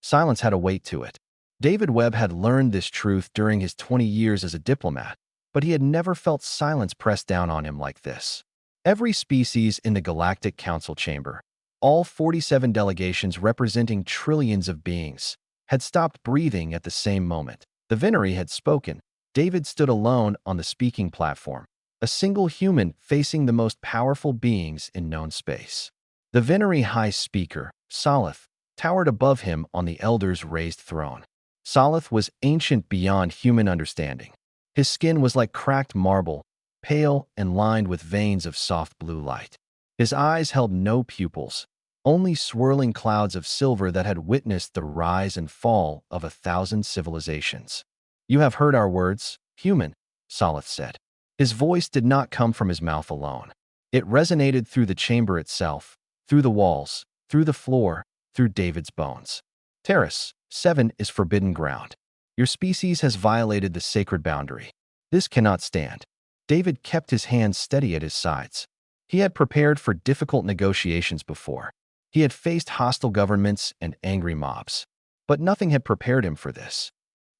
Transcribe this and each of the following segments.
Silence had a weight to it. David Webb had learned this truth during his 20 years as a diplomat, but he had never felt silence pressed down on him like this. Every species in the Galactic Council chamber, all 47 delegations representing trillions of beings, had stopped breathing at the same moment. The Venery had spoken. David stood alone on the speaking platform, a single human facing the most powerful beings in known space. The Venery High Speaker, Salith, towered above him on the Elder's raised throne. Salith was ancient beyond human understanding. His skin was like cracked marble, pale and lined with veins of soft blue light. His eyes held no pupils, only swirling clouds of silver that had witnessed the rise and fall of 1,000 civilizations. "You have heard our words, human," Salith said. His voice did not come from his mouth alone. It resonated through the chamber itself, through the walls, through the floor, through David's bones. "Terrace 7 is forbidden ground. Your species has violated the sacred boundary. This cannot stand." David kept his hands steady at his sides. He had prepared for difficult negotiations before. He had faced hostile governments and angry mobs. But nothing had prepared him for this.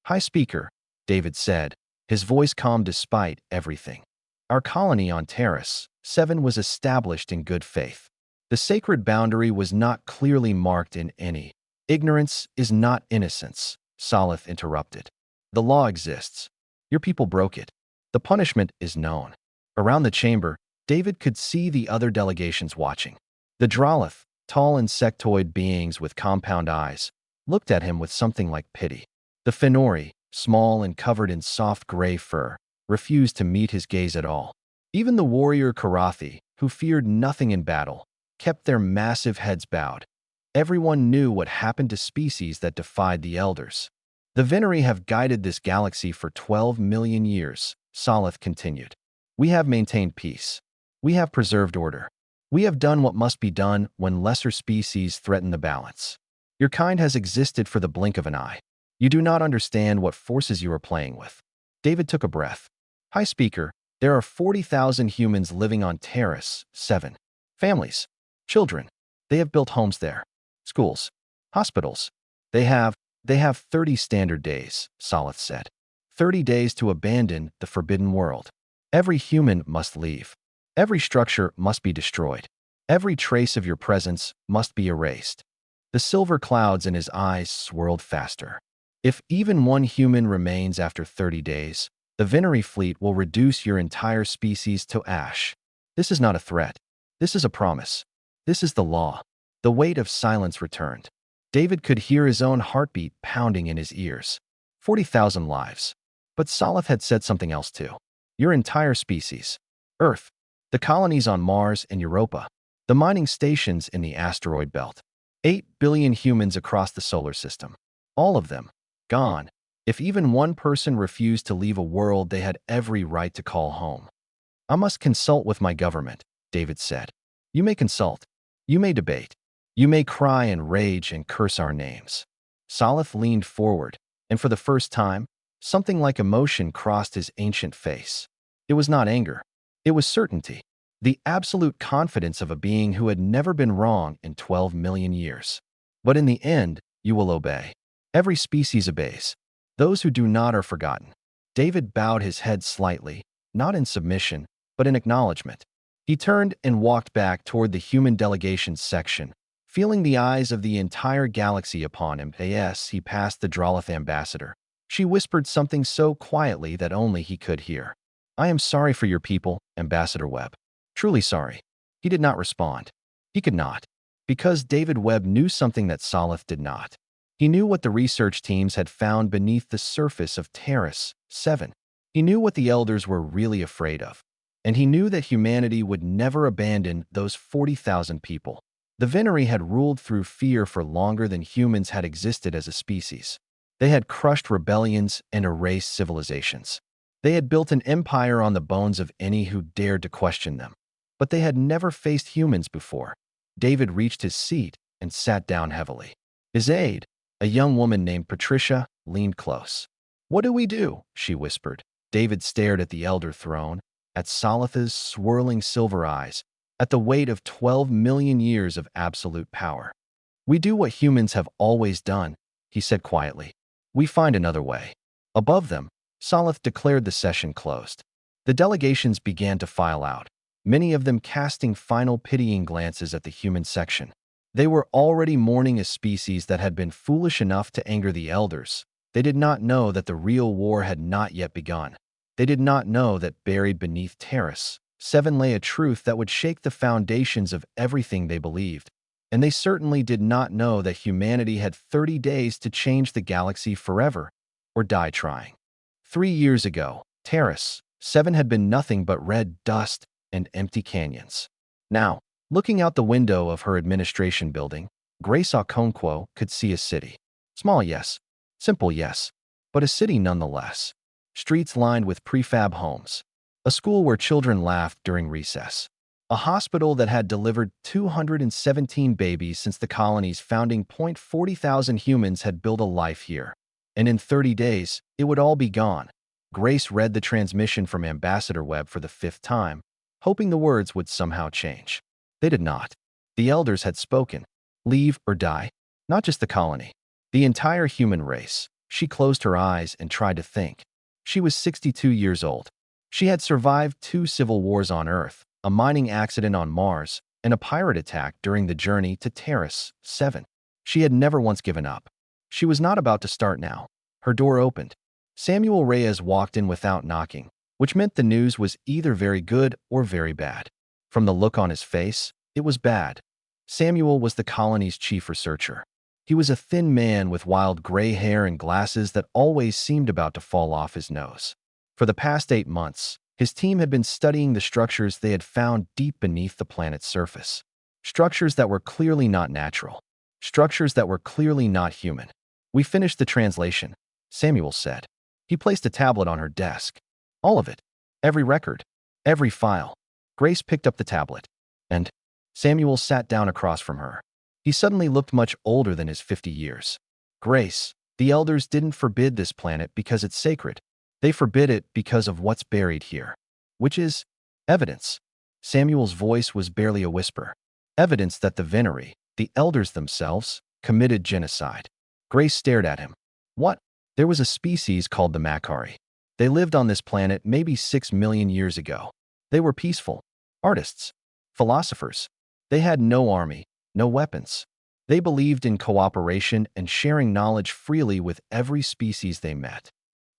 "High Speaker," David said, his voice calm despite everything. "Our colony on Terrace 7 was established in good faith. The sacred boundary was not clearly marked in any. Ignorance is not innocence," Salith interrupted. "The law exists. Your people broke it. The punishment is known." Around the chamber, David could see the other delegations watching. The Drolith, tall insectoid beings with compound eyes, looked at him with something like pity. The Fenori, small and covered in soft gray fur, refused to meet his gaze at all. Even the warrior Karathi, who feared nothing in battle, kept their massive heads bowed. Everyone knew what happened to species that defied the elders. "The Venery have guided this galaxy for 12 million years," Salith continued. "We have maintained peace. We have preserved order. We have done what must be done when lesser species threaten the balance. Your kind has existed for the blink of an eye. You do not understand what forces you are playing with." David took a breath. "High Speaker, there are 40,000 humans living on Terrace 7. Families, children. They have built homes there. Schools, hospitals. They have 30 standard days," Salith said. 30 days to abandon the forbidden world. Every human must leave. Every structure must be destroyed. Every trace of your presence must be erased." The silver clouds in his eyes swirled faster. "If even one human remains after 30 days, the Venery fleet will reduce your entire species to ash. This is not a threat. This is a promise. This is the law." The weight of silence returned. David could hear his own heartbeat pounding in his ears. 40,000 lives. But Salith had said something else too. "Your entire species. Earth. The colonies on Mars and Europa. The mining stations in the asteroid belt. 8 billion humans across the solar system. All of them. Gone. If even one person refused to leave a world they had every right to call home." "I must consult with my government," David said. "You may consult. You may debate. You may cry and rage and curse our names." Salith leaned forward, and for the first time, something like emotion crossed his ancient face. It was not anger. It was certainty. The absolute confidence of a being who had never been wrong in 12 million years. "But in the end, you will obey. Every species obeys. Those who do not are forgotten." David bowed his head slightly, not in submission, but in acknowledgement. He turned and walked back toward the human delegations section, feeling the eyes of the entire galaxy upon him. As he passed the Drolith ambassador, she whispered something so quietly that only he could hear. "I am sorry for your people, Ambassador Webb. Truly sorry." He did not respond. He could not, because David Webb knew something that Salith did not. He knew what the research teams had found beneath the surface of Terrace 7. He knew what the elders were really afraid of. And he knew that humanity would never abandon those 40,000 people. The Venery had ruled through fear for longer than humans had existed as a species. They had crushed rebellions and erased civilizations. They had built an empire on the bones of any who dared to question them. But they had never faced humans before. David reached his seat and sat down heavily. His aide, a young woman named Patricia, leaned close. "What do we do?" she whispered. David stared at the elder throne, at Salith's swirling silver eyes, at the weight of 12 million years of absolute power. "We do what humans have always done," he said quietly. "We find another way." Above them, Salith declared the session closed. The delegations began to file out, many of them casting final pitying glances at the human section. They were already mourning a species that had been foolish enough to anger the elders. They did not know that the real war had not yet begun. They did not know that buried beneath Terrace 7 lay a truth that would shake the foundations of everything they believed. And they certainly did not know that humanity had 30 days to change the galaxy forever, or die trying. 3 years ago, Terrace 7 had been nothing but red dust and empty canyons. Now, looking out the window of her administration building, Grace Okonkwo could see a city. Small, yes. Simple, yes. But a city nonetheless. Streets lined with prefab homes. A school where children laughed during recess. A hospital that had delivered 217 babies since the colony's founding. 40,000 humans had built a life here. And in 30 days, it would all be gone. Grace read the transmission from Ambassador Webb for the 5th time, hoping the words would somehow change. They did not. The elders had spoken. Leave or die. Not just the colony. The entire human race. She closed her eyes and tried to think. She was 62 years old. She had survived 2 civil wars on Earth, a mining accident on Mars, and a pirate attack during the journey to Terrace 7. She had never once given up. She was not about to start now. Her door opened. Samuel Reyes walked in without knocking, which meant the news was either very good or very bad. From the look on his face, it was bad. Samuel was the colony's chief researcher. He was a thin man with wild gray hair and glasses that always seemed about to fall off his nose. For the past 8 months, his team had been studying the structures they had found deep beneath the planet's surface. Structures that were clearly not natural. Structures that were clearly not human. "We finished the translation," Samuel said. He placed a tablet on her desk. All of it. Every record. Every file. Grace picked up the tablet. And Samuel sat down across from her. He suddenly looked much older than his 50 years. "Grace, the elders didn't forbid this planet because it's sacred. They forbid it because of what's buried here. Which is evidence." Samuel's voice was barely a whisper. Evidence that the Venery, the elders themselves, committed genocide. Grace stared at him. "What?" "There was a species called the Makari. They lived on this planet maybe 6 million years ago. They were peaceful. Artists. Philosophers. They had no army, no weapons. They believed in cooperation and sharing knowledge freely with every species they met."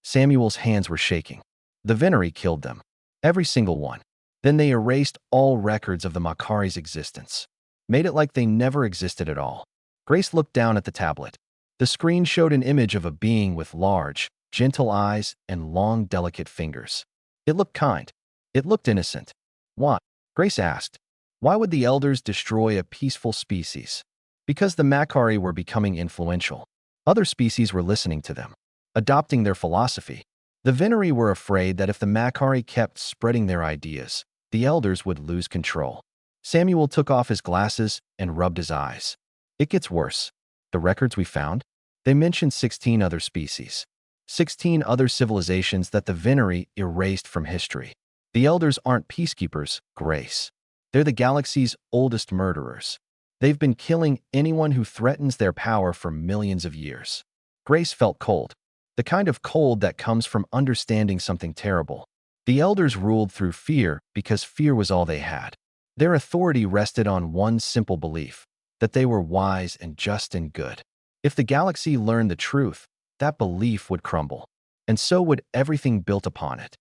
Samuel's hands were shaking. "The Venery killed them. Every single one. Then they erased all records of the Makari's existence. Made it like they never existed at all." Grace looked down at the tablet. The screen showed an image of a being with large, gentle eyes and long, delicate fingers. It looked kind. It looked innocent. "Why?" Grace asked. "Why would the elders destroy a peaceful species?" "Because the Makari were becoming influential. Other species were listening to them, adopting their philosophy. The Venery were afraid that if the Makari kept spreading their ideas, the elders would lose control." Samuel took off his glasses and rubbed his eyes. "It gets worse. The records we found? They mentioned 16 other species. 16 other civilizations that the Venery erased from history. The elders aren't peacekeepers, Grace. They're the galaxy's oldest murderers. They've been killing anyone who threatens their power for millions of years." Grace felt cold. The kind of cold that comes from understanding something terrible. The elders ruled through fear because fear was all they had. Their authority rested on one simple belief, that they were wise and just and good. If the galaxy learned the truth, that belief would crumble, and so would everything built upon it.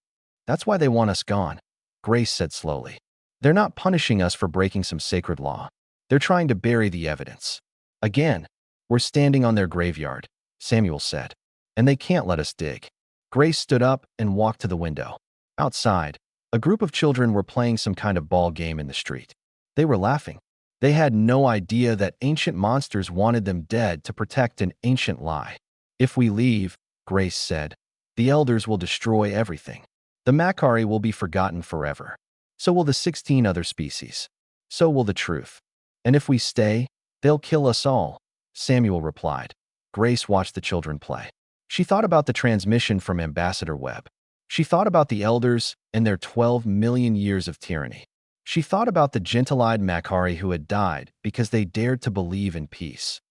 "That's why they want us gone," Grace said slowly. "They're not punishing us for breaking some sacred law. They're trying to bury the evidence." "Again, we're standing on their graveyard," Samuel said. "And they can't let us dig." Grace stood up and walked to the window. Outside, a group of children were playing some kind of ball game in the street. They were laughing. They had no idea that ancient monsters wanted them dead to protect an ancient lie. "If we leave," Grace said, "the elders will destroy everything. The Makari will be forgotten forever. So will the 16 other species. So will the truth. And if we stay, they'll kill us all," Samuel replied. Grace watched the children play. She thought about the transmission from Ambassador Webb. She thought about the elders and their 12 million years of tyranny. She thought about the gentle-eyed Makari who had died because they dared to believe in peace.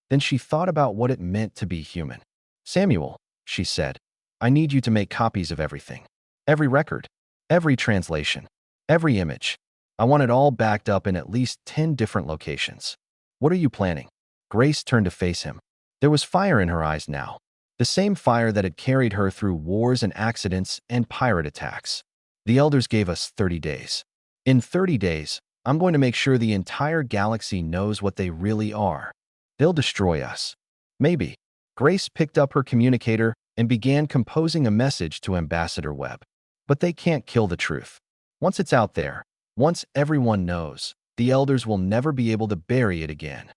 Then she thought about what it meant to be human. Samuel, she said, I need you to make copies of everything. Every record, every translation, every image. I want it all backed up in at least 10 different locations. What are you planning? Grace turned to face him. There was fire in her eyes now. The same fire that had carried her through wars and accidents and pirate attacks. The elders gave us 30 days. In 30 days, I'm going to make sure the entire galaxy knows what they really are. They'll destroy us. Maybe. Grace picked up her communicator and began composing a message to Ambassador Webb. But they can't kill the truth. Once it's out there, once everyone knows, the elders will never be able to bury it again.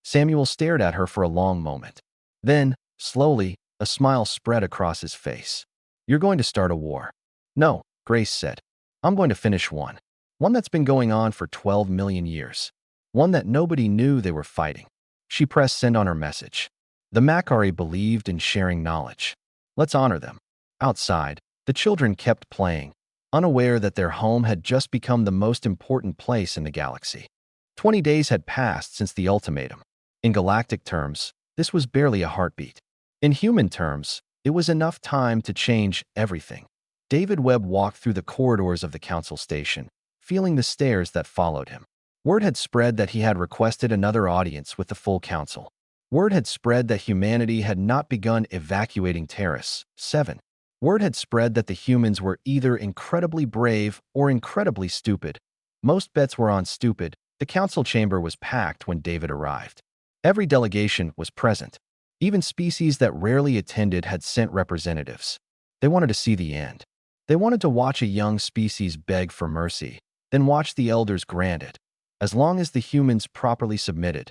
Samuel stared at her for a long moment. Then, slowly, a smile spread across his face. You're going to start a war. No, Grace said. I'm going to finish one. One that's been going on for 12 million years. One that nobody knew they were fighting. She pressed send on her message. The Makari believed in sharing knowledge. Let's honor them. Outside, the children kept playing, unaware that their home had just become the most important place in the galaxy. 20 days had passed since the ultimatum. In galactic terms, this was barely a heartbeat. In human terms, it was enough time to change everything. David Webb walked through the corridors of the council station, feeling the stares that followed him. Word had spread that he had requested another audience with the full council. Word had spread that humanity had not begun evacuating Terrace 7. Word had spread that the humans were either incredibly brave or incredibly stupid. Most bets were on stupid. The council chamber was packed when David arrived. Every delegation was present. Even species that rarely attended had sent representatives. They wanted to see the end. They wanted to watch a young species beg for mercy, then watch the elders grant it. As long as the humans properly submitted,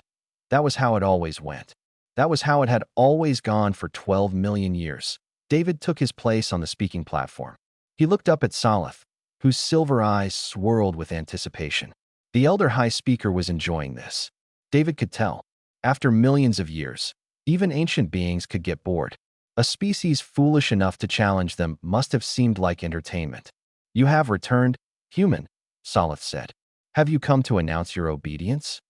that was how it always went. That was how it had always gone for 12 million years. David took his place on the speaking platform. He looked up at Salith, whose silver eyes swirled with anticipation. The elder high speaker was enjoying this. David could tell. After millions of years, even ancient beings could get bored. A species foolish enough to challenge them must have seemed like entertainment. You have returned, human, Salith said. Have you come to announce your obedience?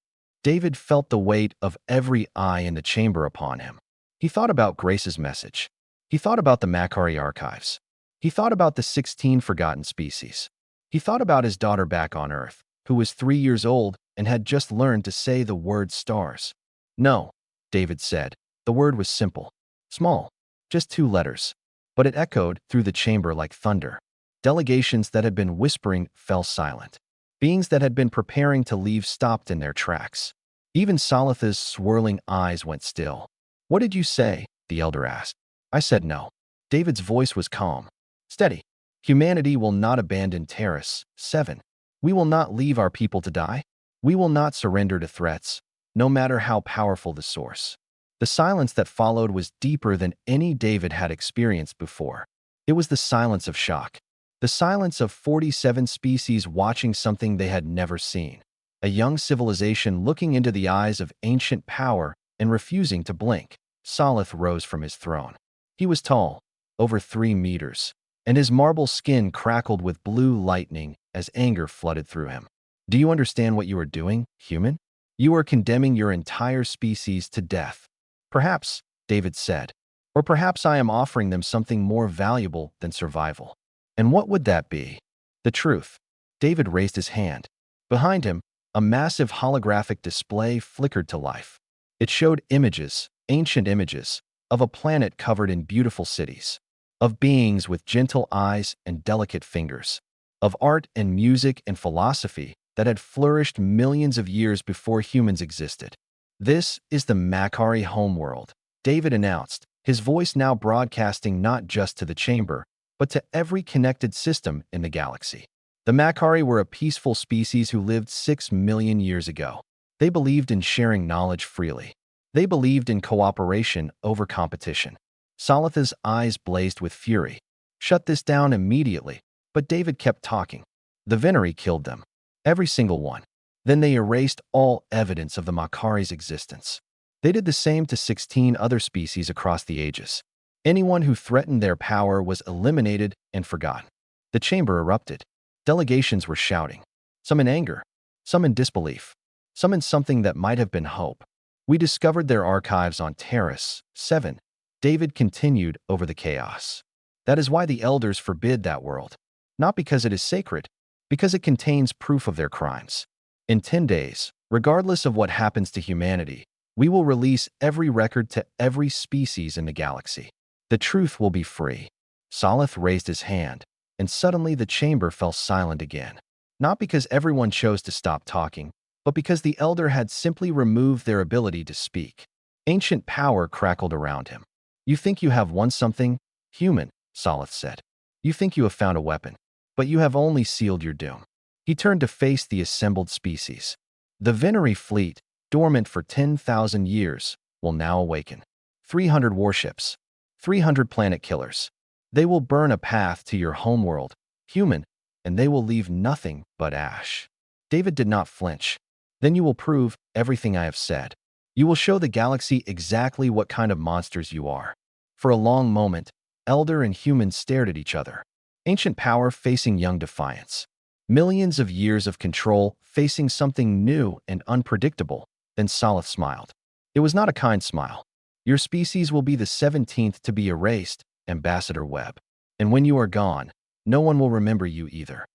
David felt the weight of every eye in the chamber upon him. He thought about Grace's message. He thought about the Makari archives. He thought about the 16 forgotten species. He thought about his daughter back on Earth, who was 3 years old and had just learned to say the word stars. No, David said. The word was simple, small, just 2 letters. But it echoed through the chamber like thunder. Delegations that had been whispering fell silent. Beings that had been preparing to leave stopped in their tracks. Even Salith's swirling eyes went still. What did you say? The elder asked. I said no. David's voice was calm, steady. Humanity will not abandon Terrace 7. We will not leave our people to die. We will not surrender to threats, no matter how powerful the source. The silence that followed was deeper than any David had experienced before. It was the silence of shock. The silence of 47 species watching something they had never seen. A young civilization looking into the eyes of ancient power and refusing to blink. Salith rose from his throne. He was tall, over 3 meters, and his marble skin crackled with blue lightning as anger flooded through him. Do you understand what you are doing, human? You are condemning your entire species to death. Perhaps, David said, or perhaps I am offering them something more valuable than survival. And what would that be? The truth. David raised his hand. Behind him, a massive holographic display flickered to life. It showed images, ancient images, of a planet covered in beautiful cities, of beings with gentle eyes and delicate fingers, of art and music and philosophy that had flourished millions of years before humans existed. This is the Makari homeworld, David announced, his voice now broadcasting not just to the chamber, but to every connected system in the galaxy. The Makari were a peaceful species who lived 6 million years ago. They believed in sharing knowledge freely. They believed in cooperation over competition. Salith's eyes blazed with fury. Shut this down immediately, but David kept talking. The Venery killed them. Every single one. Then they erased all evidence of the Makari's existence. They did the same to 16 other species across the ages. Anyone who threatened their power was eliminated and forgotten. The chamber erupted. Delegations were shouting. Some in anger, some in disbelief, some in something that might have been hope. We discovered their archives on Terrace 7. David continued over the chaos. That is why the elders forbid that world. Not because it is sacred, because it contains proof of their crimes. In 10 days, regardless of what happens to humanity, we will release every record to every species in the galaxy. The truth will be free. Salith raised his hand, and suddenly the chamber fell silent again. Not because everyone chose to stop talking, but because the elder had simply removed their ability to speak. Ancient power crackled around him. You think you have won something, human, Salith said. You think you have found a weapon, but you have only sealed your doom. He turned to face the assembled species. The Venery fleet, dormant for 10,000 years, will now awaken. 300 warships, 300 planet killers. They will burn a path to your homeworld, human, and they will leave nothing but ash. David did not flinch. Then you will prove everything I have said. You will show the galaxy exactly what kind of monsters you are. For a long moment, elder and human stared at each other. Ancient power facing young defiance. Millions of years of control facing something new and unpredictable. Then Salith smiled. It was not a kind smile. Your species will be the 17th to be erased, Ambassador Webb. And when you are gone, no one will remember you either.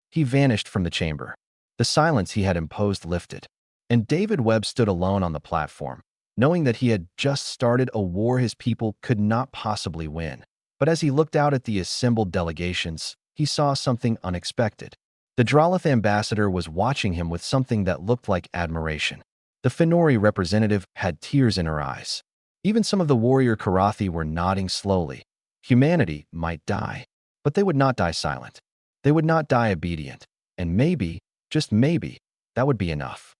He vanished from the chamber. The silence he had imposed lifted, and David Webb stood alone on the platform, knowing that he had just started a war his people could not possibly win. But as he looked out at the assembled delegations, he saw something unexpected. The Drolith ambassador was watching him with something that looked like admiration. The Fenori representative had tears in her eyes. Even some of the warrior Karathi were nodding slowly. Humanity might die, but they would not die silent. They would not die obedient. And maybe, just maybe, that would be enough.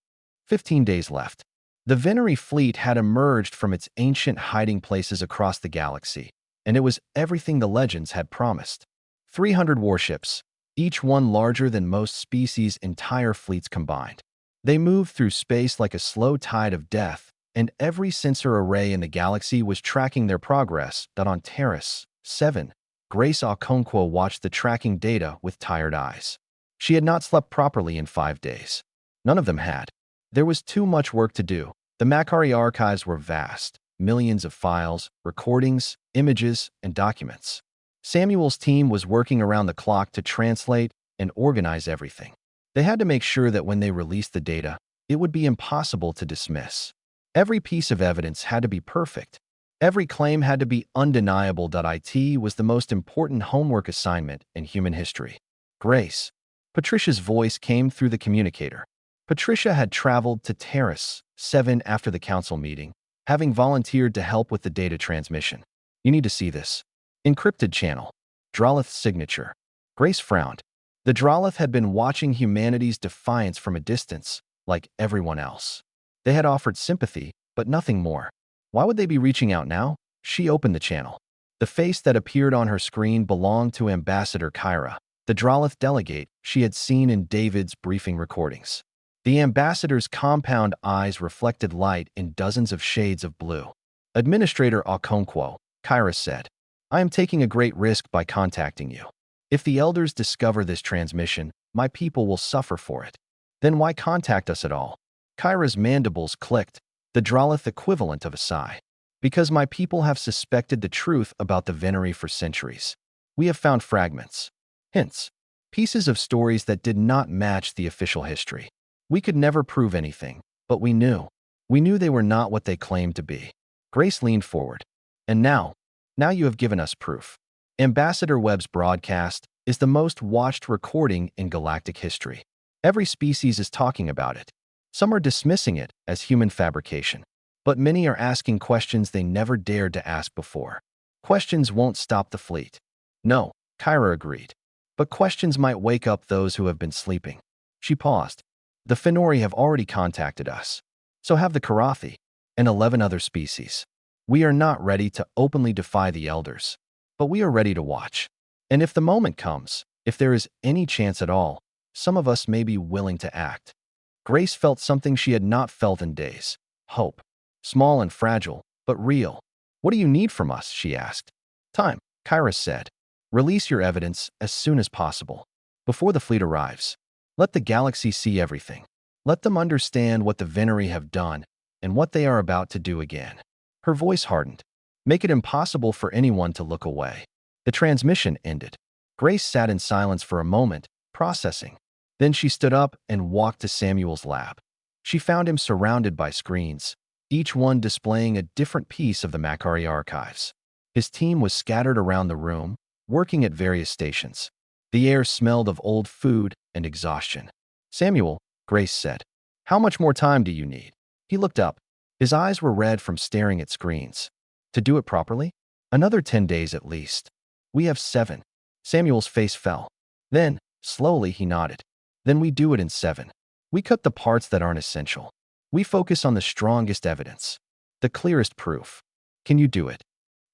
15 days left. The Venery fleet had emerged from its ancient hiding places across the galaxy, and it was everything the legends had promised. 300 warships, each one larger than most species' entire fleets combined. They moved through space like a slow tide of death, and every sensor array in the galaxy was tracking their progress. That on Terrace 7, Grace Okonkwo watched the tracking data with tired eyes. She had not slept properly in 5 days. None of them had. There was too much work to do. The Makari archives were vast, millions of files, recordings, images, and documents. Samuel's team was working around the clock to translate and organize everything. They had to make sure that when they released the data, it would be impossible to dismiss. Every piece of evidence had to be perfect. Every claim had to be undeniable. It was the most important homework assignment in human history. Grace. Patricia's voice came through the communicator. Patricia had traveled to Terrace 7 after the council meeting, having volunteered to help with the data transmission. You need to see this. Encrypted channel. Drolith's signature. Grace frowned. The Drolith had been watching humanity's defiance from a distance, like everyone else. They had offered sympathy, but nothing more. Why would they be reaching out now? She opened the channel. The face that appeared on her screen belonged to Ambassador Kyra, the Drolith delegate she had seen in David's briefing recordings. The ambassador's compound eyes reflected light in dozens of shades of blue. Administrator Okonkwo, Kyra said, I am taking a great risk by contacting you. If the elders discover this transmission, my people will suffer for it. Then why contact us at all? Kyra's mandibles clicked, the Drolith equivalent of a sigh. Because my people have suspected the truth about the Venery for centuries. We have found fragments, hints, pieces of stories that did not match the official history. We could never prove anything, but we knew. We knew they were not what they claimed to be. Grace leaned forward. And now you have given us proof. Ambassador Webb's broadcast is the most watched recording in galactic history. Every species is talking about it. Some are dismissing it as human fabrication, but many are asking questions they never dared to ask before. Questions won't stop the fleet. No, Kyra agreed. But questions might wake up those who have been sleeping. She paused. The Fenori have already contacted us. So have the Karathi and 11 other species. We are not ready to openly defy the elders, but we are ready to watch. And if the moment comes, if there is any chance at all, some of us may be willing to act. Grace felt something she had not felt in days. Hope. Small and fragile, but real. What do you need from us? She asked. Time, Kyra said. Release your evidence as soon as possible. Before the fleet arrives. Let the galaxy see everything. Let them understand what the Venery have done and what they are about to do again. Her voice hardened. Make it impossible for anyone to look away. The transmission ended. Grace sat in silence for a moment, processing. Then she stood up and walked to Samuel's lab. She found him surrounded by screens, each one displaying a different piece of the Macquarie archives. His team was scattered around the room, working at various stations. The air smelled of old food and exhaustion. "Samuel," Grace said, "how much more time do you need?" He looked up. His eyes were red from staring at screens. "To do it properly? Another 10 days at least. We have 7. Samuel's face fell. Then, slowly, he nodded. "Then we do it in 7. We cut the parts that aren't essential. We focus on the strongest evidence, the clearest proof. Can you do it?"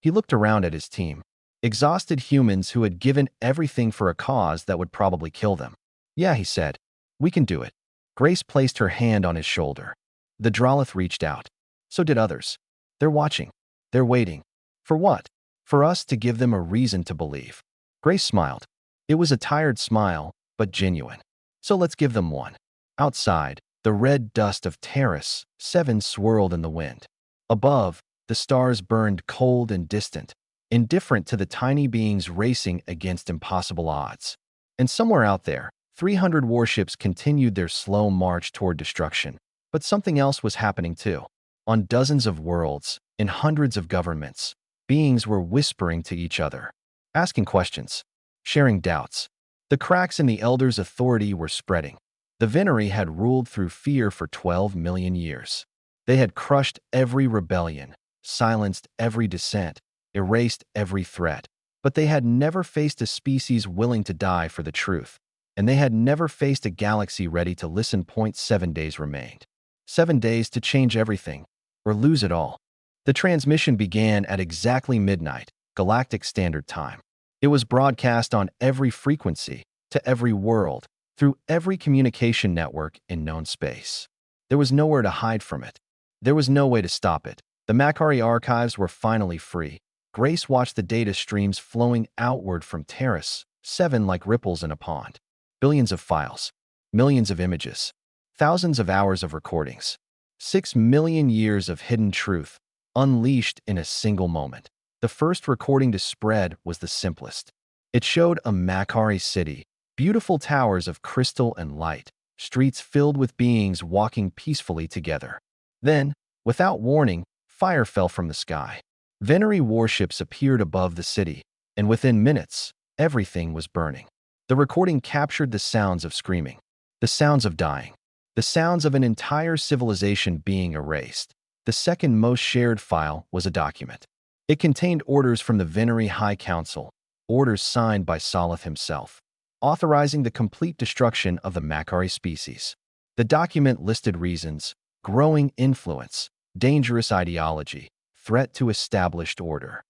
He looked around at his team. Exhausted humans who had given everything for a cause that would probably kill them. "Yeah," he said. "We can do it." Grace placed her hand on his shoulder. The Drolith reached out. So did others. They're watching. They're waiting. For what? For us to give them a reason to believe. Grace smiled. It was a tired smile, but genuine. So let's give them one. Outside, the red dust of Terrace 7 swirled in the wind. Above, the stars burned cold and distant, indifferent to the tiny beings racing against impossible odds. And somewhere out there, 300 warships continued their slow march toward destruction. But something else was happening too. On dozens of worlds, in hundreds of governments, beings were whispering to each other, asking questions, sharing doubts. The cracks in the Elders' authority were spreading. The Venery had ruled through fear for 12 million years. They had crushed every rebellion, silenced every dissent, erased every threat. But they had never faced a species willing to die for the truth. And they had never faced a galaxy ready to listen. 7 days remained. 7 days to change everything, or lose it all. The transmission began at exactly midnight, Galactic Standard Time. It was broadcast on every frequency, to every world, through every communication network in known space. There was nowhere to hide from it. There was no way to stop it. The Macquarie archives were finally free. Grace watched the data streams flowing outward from Terrace 7 like ripples in a pond. Billions of files, millions of images, thousands of hours of recordings, 6 million years of hidden truth, unleashed in a single moment. The first recording to spread was the simplest. It showed a Macquarie city, beautiful towers of crystal and light, streets filled with beings walking peacefully together. Then, without warning, fire fell from the sky. Venery warships appeared above the city, and within minutes, everything was burning. The recording captured the sounds of screaming, the sounds of dying, the sounds of an entire civilization being erased. The second most shared file was a document. It contained orders from the Venery High Council, orders signed by Solith himself, authorizing the complete destruction of the Macquarie species. The document listed reasons: growing influence, dangerous ideology, threat to established order.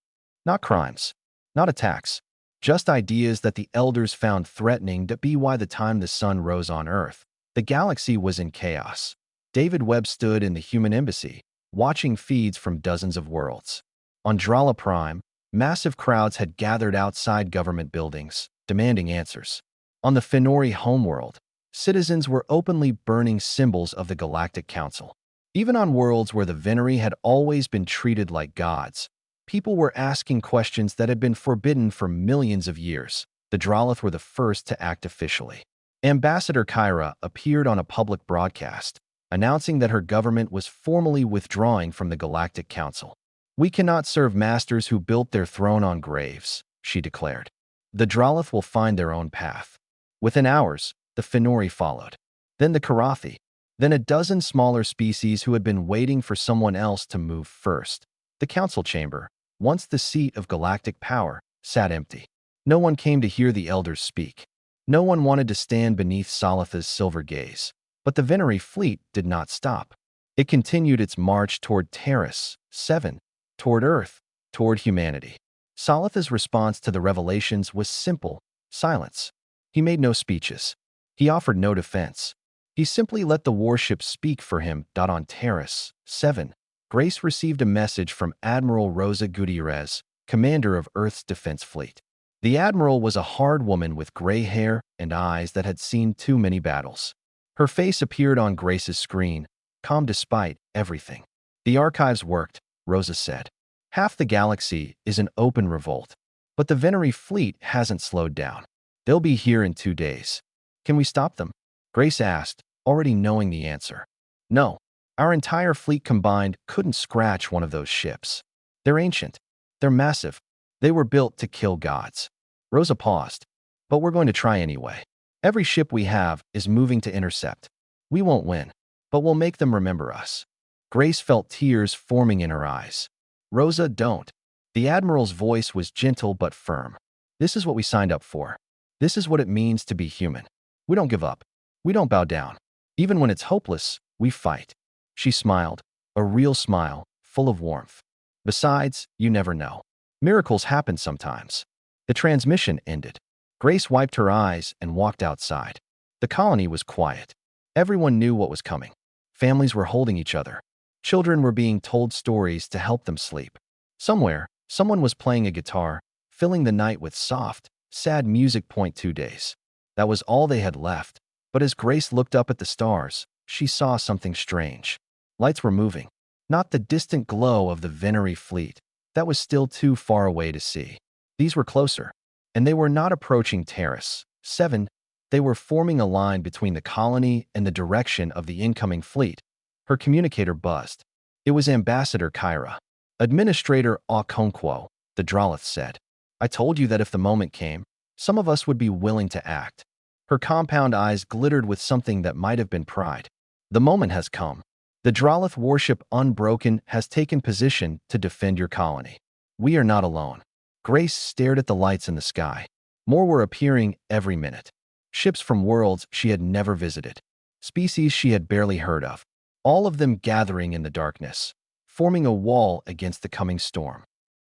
Not crimes, not attacks, just ideas that the Elders found threatening. By the time the sun rose on Earth, the galaxy was in chaos. David Webb stood in the human embassy, watching feeds from dozens of worlds. On Drala Prime, massive crowds had gathered outside government buildings, demanding answers. On the Fenori homeworld, citizens were openly burning symbols of the Galactic Council. Even on worlds where the Venery had always been treated like gods, people were asking questions that had been forbidden for millions of years. The Drolith were the first to act officially. Ambassador Kyra appeared on a public broadcast, announcing that her government was formally withdrawing from the Galactic Council. "We cannot serve masters who built their throne on graves," she declared. "The Drolith will find their own path." Within hours, the Fenori followed. Then the Karathi. Then a dozen smaller species who had been waiting for someone else to move first. The council chamber, once the seat of galactic power, sat empty. No one came to hear the elders speak. No one wanted to stand beneath Solith's silver gaze. But the Venery fleet did not stop. It continued its march toward Terrace 7, toward Earth, toward humanity. Solith's response to the revelations was simple: silence. He made no speeches. He offered no defense. He simply let the warships speak for him. On Terrace 7, Grace received a message from Admiral Rosa Gutierrez, commander of Earth's defense fleet. The admiral was a hard woman with gray hair and eyes that had seen too many battles. Her face appeared on Grace's screen, calm despite everything. The archives worked, Rosa said. Half the galaxy is in open revolt, but the Venery fleet hasn't slowed down. They'll be here in 2 days. Can we stop them? Grace asked, already knowing the answer. No. Our entire fleet combined couldn't scratch one of those ships. They're ancient. They're massive. They were built to kill gods. Rosa paused. But we're going to try anyway. Every ship we have is moving to intercept. We won't win, but we'll make them remember us. Grace felt tears forming in her eyes. Rosa, don't. The Admiral's voice was gentle but firm. This is what we signed up for. This is what it means to be human. We don't give up. We don't bow down. Even when it's hopeless, we fight. She smiled, a real smile, full of warmth. Besides, you never know. Miracles happen sometimes. The transmission ended. Grace wiped her eyes and walked outside. The colony was quiet. Everyone knew what was coming. Families were holding each other. Children were being told stories to help them sleep. Somewhere, someone was playing a guitar, filling the night with soft, sad music. 2 days. That was all they had left. But as Grace looked up at the stars, she saw something strange. Lights were moving. Not the distant glow of the Venery fleet. That was still too far away to see. These were closer. And they were not approaching Terrace 7. They were forming a line between the colony and the direction of the incoming fleet. Her communicator buzzed. It was Ambassador Kyra. Administrator Okonkwo, the Drolith said. I told you that if the moment came, some of us would be willing to act. Her compound eyes glittered with something that might have been pride. The moment has come. The Drolith warship Unbroken has taken position to defend your colony. We are not alone. Grace stared at the lights in the sky. More were appearing every minute. Ships from worlds she had never visited. Species she had barely heard of. All of them gathering in the darkness, forming a wall against the coming storm.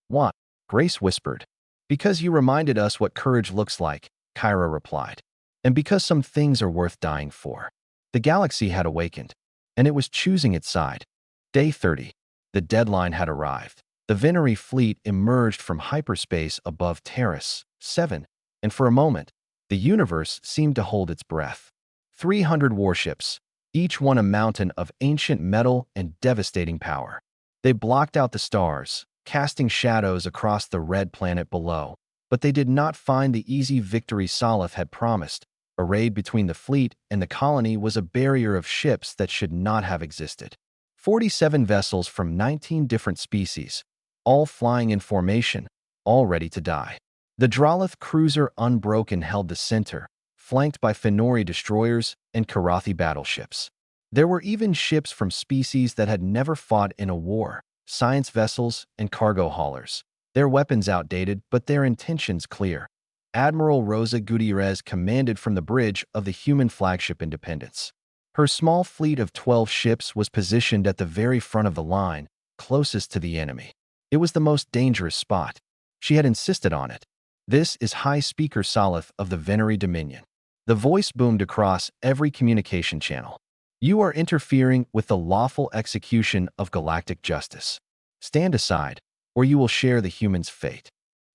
What? Grace whispered. Because you reminded us what courage looks like, Kyra replied. And because some things are worth dying for. The galaxy had awakened, and it was choosing its side. Day 30. The deadline had arrived. The Venery fleet emerged from hyperspace above Terrace 7, and for a moment, the universe seemed to hold its breath. 300 warships, each one a mountain of ancient metal and devastating power. They blocked out the stars, casting shadows across the red planet below, but they did not find the easy victory Salith had promised. Arrayed between the fleet and the colony was a barrier of ships that should not have existed. 47 vessels from 19 different species, all flying in formation, all ready to die. The Drolith cruiser Unbroken held the center, flanked by Fenori destroyers and Karathi battleships. There were even ships from species that had never fought in a war, science vessels and cargo haulers. Their weapons outdated, but their intentions clear. Admiral Rosa Gutierrez commanded from the bridge of the human flagship Independence. Her small fleet of 12 ships was positioned at the very front of the line, closest to the enemy. It was the most dangerous spot. She had insisted on it. This is High Speaker Salith of the Venery Dominion. The voice boomed across every communication channel. You are interfering with the lawful execution of galactic justice. Stand aside, or you will share the humans' fate.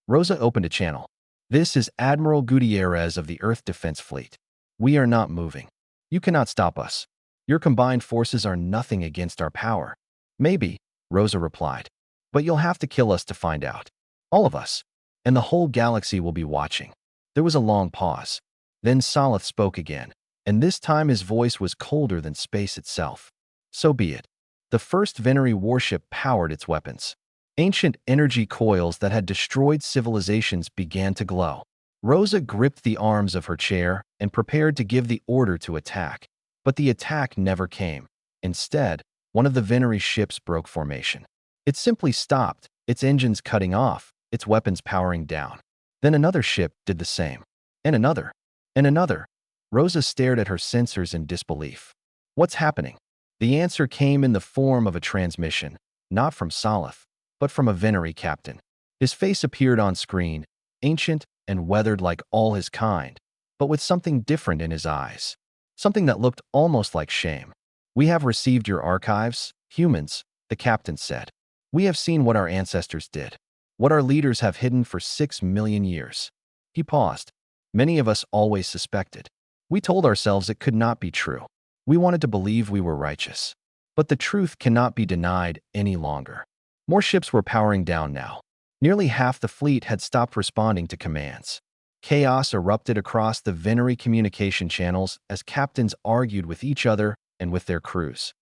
Rosa opened a channel. This is Admiral Gutierrez of the Earth Defense Fleet. We are not moving. You cannot stop us. Your combined forces are nothing against our power. Maybe, Rosa replied. But you'll have to kill us to find out. All of us. And the whole galaxy will be watching. There was a long pause. Then Salith spoke again, and this time his voice was colder than space itself. So be it. The first Venery warship powered its weapons. Ancient energy coils that had destroyed civilizations began to glow. Rosa gripped the arms of her chair and prepared to give the order to attack. But the attack never came. Instead, one of the Venery ships broke formation. It simply stopped, its engines cutting off, its weapons powering down. Then another ship did the same. And another. And another. Rosa stared at her sensors in disbelief. What's happening? The answer came in the form of a transmission, not from Salith, but from a Venery captain. His face appeared on screen, ancient and weathered like all his kind, but with something different in his eyes. Something that looked almost like shame. We have received your archives, humans, the captain said. We have seen what our ancestors did. What our leaders have hidden for 6 million years. He paused. Many of us always suspected. We told ourselves it could not be true. We wanted to believe we were righteous. But the truth cannot be denied any longer. More ships were powering down now. Nearly half the fleet had stopped responding to commands. Chaos erupted across the Venery communication channels as captains argued with each other and with their crews.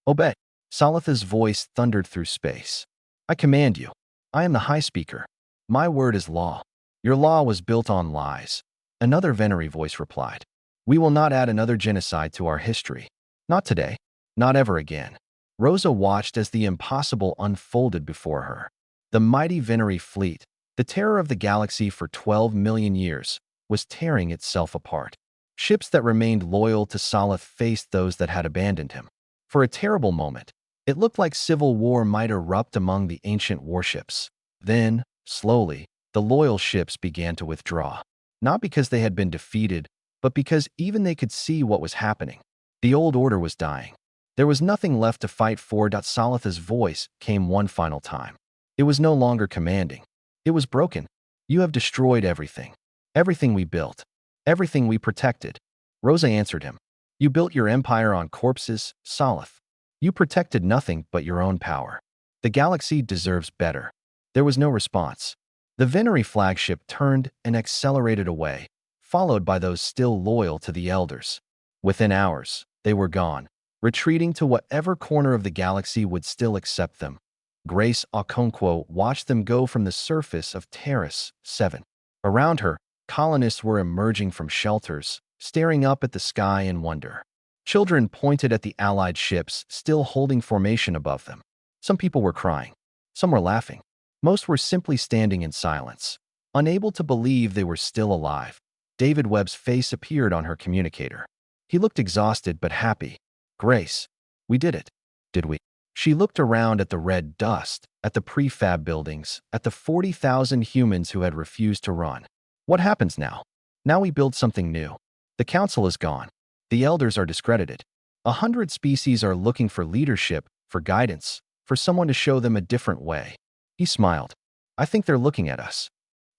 Obey. Salatha's voice thundered through space. I command you. I am the High Speaker. My word is law. Your law was built on lies. Another Venery voice replied. We will not add another genocide to our history. Not today. Not ever again. Rosa watched as the impossible unfolded before her. The mighty Venery fleet, the terror of the galaxy for 12 million years, was tearing itself apart. Ships that remained loyal to Salath faced those that had abandoned him. For a terrible moment, it looked like civil war might erupt among the ancient warships. Then, slowly, the loyal ships began to withdraw. Not because they had been defeated, but because even they could see what was happening. The old order was dying. There was nothing left to fight for. Salatha's voice came one final time. It was no longer commanding. It was broken. You have destroyed everything. Everything we built. Everything we protected. Rosa answered him. You built your empire on corpses, Salath. You protected nothing but your own power. The galaxy deserves better. There was no response. The Venery flagship turned and accelerated away, followed by those still loyal to the Elders. Within hours, they were gone, retreating to whatever corner of the galaxy would still accept them. Grace Okonkwo watched them go from the surface of Terrace 7. Around her, colonists were emerging from shelters, staring up at the sky in wonder. Children pointed at the Allied ships still holding formation above them. Some people were crying. Some were laughing. Most were simply standing in silence, unable to believe they were still alive. David Webb's face appeared on her communicator. He looked exhausted but happy. Grace, we did it. Did we? She looked around at the red dust, at the prefab buildings, at the 40,000 humans who had refused to run. What happens now? Now we build something new. The council is gone. The elders are discredited. 100 species are looking for leadership, for guidance, for someone to show them a different way. He smiled. I think they're looking at us.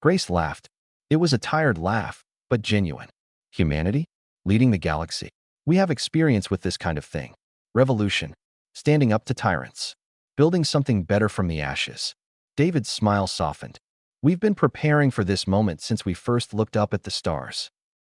Grace laughed. It was a tired laugh, but genuine. Humanity? Leading the galaxy. We have experience with this kind of thing. Revolution. Standing up to tyrants. Building something better from the ashes. David's smile softened. We've been preparing for this moment since we first looked up at the stars.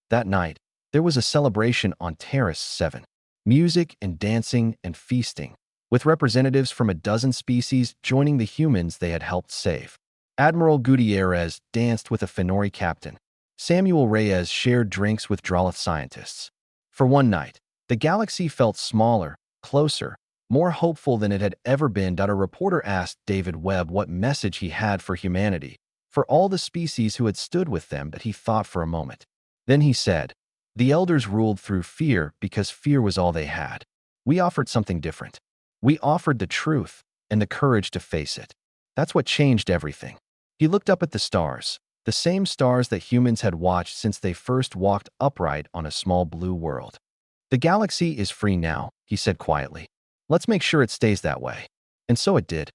That night, there was a celebration on Terrace 7. Music and dancing and feasting, with representatives from a dozen species joining the humans they had helped save. Admiral Gutierrez danced with a Fenori captain. Samuel Reyes shared drinks with Droloth scientists. For one night, the galaxy felt smaller, closer, more hopeful than it had ever been. A reporter asked David Webb what message he had for humanity, for all the species who had stood with them. That he thought for a moment. Then he said, the elders ruled through fear because fear was all they had. We offered something different. We offered the truth and the courage to face it. That's what changed everything. He looked up at the stars, the same stars that humans had watched since they first walked upright on a small blue world. The galaxy is free now, he said quietly. Let's make sure it stays that way. And so it did.